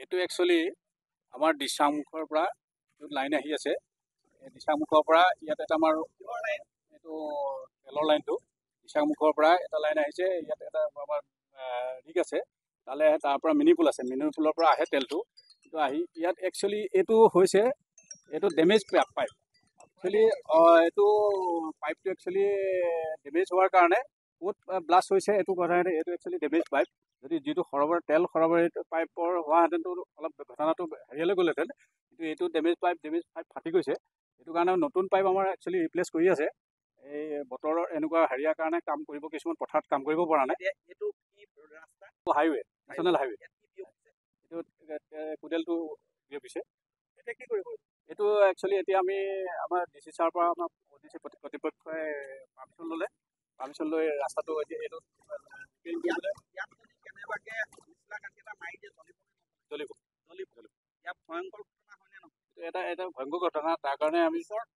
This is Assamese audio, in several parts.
এইটো একচুৱেলি আমাৰ দিচাংমুখৰ পৰা লাইন আহি আছে। দিচাংমুখৰ পৰা ইয়াত এটা আমাৰ এইটো তেলৰ লাইনটো দিচাংমুখৰ পৰা এটা লাইন আহিছে। ইয়াত এটা আমাৰ ৰিগ আছে, তালে তাৰ পৰা মিনি পুল আছে, মিনি পুলৰ পৰা আহে তেলটো। কিন্তু আহি ইয়াত একচুৱেলি এইটো হৈছে এইটো ডেমেজ পাইপ। একচুৱেলি এইটো পাইপটো একচুৱেলি ডেমেজ হোৱাৰ কাৰণে বহুত ব্লাষ্ট হৈছে। এইটো কথা এইটো একচুৱেলি ডেমেজ পাইপ। যদি যিটো তেল সৰবৰাহ পাইপৰ হোৱাহেঁতেনতো অলপ ঘটনাটো হেৰিয়ালৈ গ'লহেঁতেন, কিন্তু এইটো ডেমেজ পাইপ ফাটি গৈছে। সেইটো কাৰণে নতুন পাইপ আমাৰ একচুৱেলি ৰিপ্লেচ কৰি আছে। এই বতৰৰ এনেকুৱা হেৰিয়াৰ কাৰণে কাম কৰিব, কিছুমান পথাৰত কাম কৰিব পৰা নাই। এইটো কি ৰাস্তা? Highway, national highway. এইটো কুডেলটো বিয়পিছে। এতিয়া কি কৰিব? এইটো একচুৱেলি এতিয়া আমি আমাৰ ডিচি ছাৰৰ পৰা আমাৰ কৰ্তৃপক্ষই পাৰ্মিশ্যন ল'লে। পাৰ্মিশ্যন লৈ ৰাস্তাটো এতিয়া এইটো কেনেবাকে মাৰি দিয়ে জ্বলিব। ইয়াত ভয়ংকৰ ঘটনা হয়নে নহয়? এটা ভয়ংকৰ ঘটনা। তাৰ কাৰণে আমি ওচৰত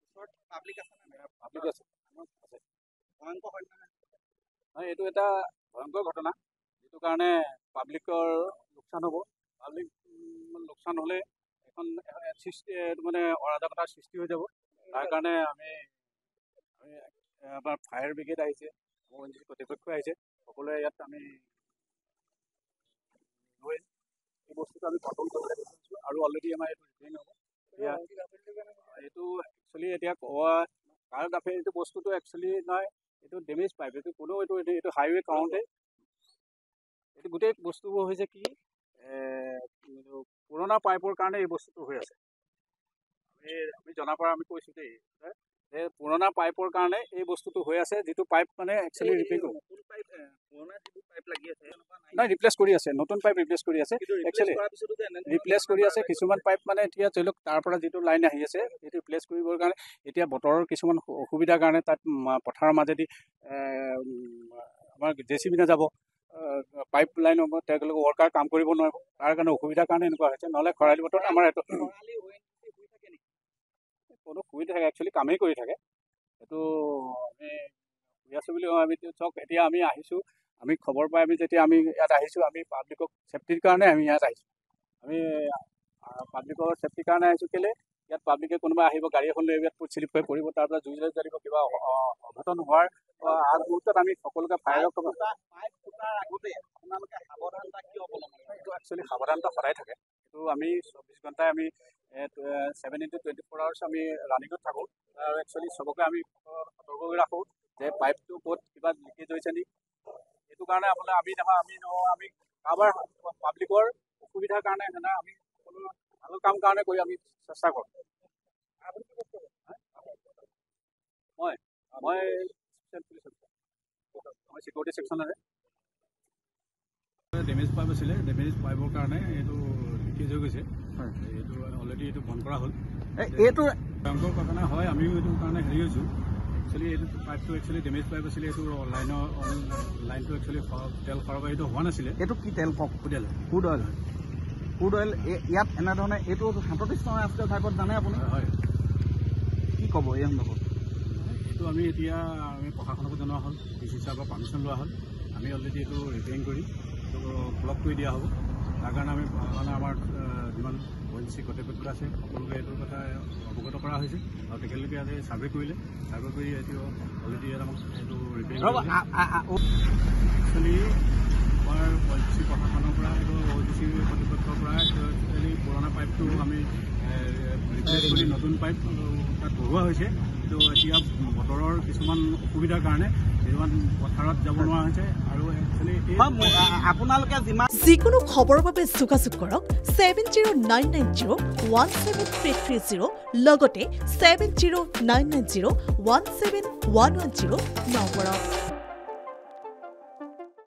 পাব্লিক আছে নে? পাব্লিক আছে। ভয়ংকৰ হয় নে? এইটো এটা ভয়ংকৰ ঘটনা, যিটো কাৰণে পাব্লিকৰ লোকচান হ'ব। পাব্লিক লোকচান হ'লে এখন মানে অৰাজকতাৰ সৃষ্টি হৈ যাব। তাৰ কাৰণে আমি আমাৰ ফায়াৰ ব্ৰিগেড আহিছে, কৰ্তৃপক্ষ আহিছে, সকলোৱে ইয়াত আমি লৈ এই বস্তুটো আমি কণ্ট্ৰল কৰিবলৈ বিচাৰিছোঁ। আৰু অলৰেডি আমাৰ এইটো ৰিপেয়াৰিং হ'ব। এইটো একচুৱেলি এতিয়া কাৰ গাফে এইটো বস্তুটো একচুৱেলি নহয়, এইটো ডেমেজ পাইপ। এইটো কোনো এইটো হাইৱে কাউণ্টে এইটো গোটেই বস্তুবোৰ হৈছে কি পুৰণা পাইপৰ কাৰণে এই বস্তুটো হৈ আছে। আমি জনাৰ পৰা আমি কৈছোঁ দেই যে পুৰণা পাইপৰ কাৰণে এই বস্তুটো হৈ আছে। যিটো পাইপ মানে একচুৱেলি ৰিপেয়াৰ কৰিব নাই, ৰিপ্লেচ কৰি আছে। নতুন পাইপ ৰিপ্লেচ কৰি আছে। একচুৱেলি ৰিপ্লেচ কৰি আছে। কিছুমান পাইপ মানে এতিয়া ধৰি লওক তাৰ পৰা যিটো লাইন আহি আছে সেইটো ৰিপ্লেচ কৰিবৰ কাৰণে এতিয়া বতৰৰ কিছুমান অসুবিধাৰ কাৰণে তাত পথাৰৰ মাজেদি আমাৰ JCB নাযাব, পাইপ লাইন তেওঁলোকে ৱৰ্কাৰ কাম কৰিব নোৱাৰিব। তাৰ কাৰণে অসুবিধাৰ কাৰণে এনেকুৱা হৈছে। নহ'লে খৰালি বতৰত আমাৰ এইটো কোনো শুই থাকে, একচুৱেলি কামেই কৰি থাকে। এইটো আমি শুই আছোঁ বুলি আমি চাওক। এতিয়া আমি আহিছোঁ, আমি খবৰ পাই যেতিয়া আমি ইয়াত আহিছোঁ, আমি পাব্লিকক ছেফটিৰ কাৰণে আমি ইয়াত আহিছোঁ। আমি পাব্লিকৰ ছেফটিৰ কাৰণে আহিছোঁ। কেলৈ ইয়াত পাব্লিকে কোনোবা আহিব, গাড়ী এখন লৈ ইয়াত শ্লিপ হৈ পৰিব, তাৰ পৰা জুই জ্বলিব, কিবা অঘটন হোৱাৰ আগমুহূৰ্তত আমি সকলোকে ফায়াৰক আগতে আপোনালোকে সাৱধানতা কিয় অৱলম্বন কৰে? এইটো একচুৱেলি সাৱধানতা সদায় থাকে। এইটো আমি 24 ঘণ্টাই আমি 7x24 আৱাৰ্ছ আমি ৰানিঙত থাকোঁ। আৰু একচুৱেলি চবকে আমি সতৰ্ক কৰি ৰাখোঁ যে পাইপটো ক'ত কিবা লিকেজ হৈছে নেকি। সেইটো কাৰণে আপোনাৰ আমি কাৰোবাৰ পাব্লিকৰ অসুবিধাৰ কাৰণে আমি সকলো ভাল কাম কাৰণে কৰি আমি চেষ্টা কৰোঁ। মই চিকিউৰিটি ছেকশ্যনৰে ডেমেজ পাইপ আছিলে। ডেমেজ পাইপৰ কাৰণে এইটো লিকেজ হৈ গৈছে। এইটো অলৰেডি এইটো বন্ধ কৰা হ'ল। এইটো ভয়ংকৰ ঘটনা হয়। আমিও এইটো কাৰণে হেৰি হৈছোঁ। একচুৱেলি এইটো পাইপটো একচুৱেলি ডেমেজ পাইপ আছিলে। এইটো লাইনটো একচুৱেলি তেল সৰবৰাহিত হোৱা নাছিলে। এইটো কি তেল কওক? ক্ৰুড অইল হয়। ক্ৰুড অইল ইয়াত এনেধৰণে এইটো 37 নং ৰাষ্ট্ৰীয় ঘাইপথ জানে আপুনি? হয়। কি ক'ব এই সন্দৰ্ভত? এইটো আমি এতিয়া প্ৰশাসনকো জনোৱা হ'ল, ডিচি ছাৰৰ পৰা পাৰ্মিশ্যন লোৱা হ'ল। আমি অলৰেডি এইটো ৰিপেয়াৰিং কৰি এইটো ব্লক কৰি দিয়া হ'ব। তাৰ কাৰণে আমাৰ যিমান ONGC কৰ্তৃপক্ষ আছে সকলোকে এইটোৰ কথা অৱগত কৰা হৈছে। আৰু তেখেতলোকে আজি ছাৰ্ভে কৰিলে। ছাৰ্ভে কৰি এইটো অলৰেডি এইটো ৰিপেয়াৰিং একচুৱেলি আমাৰ ONGC প্ৰশাসনৰ পৰা এইটো ONGC কৰ্তৃপক্ষৰ পৰা একচুৱেলি পুৰণা পাইপটো আমি ৰিপ্লেচ কৰি নতুন পাইপ তাত বহোৱা হৈছে। কিন্তু এতিয়া বতৰৰ কিছুমান অসুবিধাৰ কাৰণে কিছুমান পথাৰত যাব নোৱাৰা হৈছে। আৰু আপোনালোকে যিকোনো খবৰৰ বাবে যোগাযোগ কৰক 7099017330 লগতে 7099017110 নম্বৰত।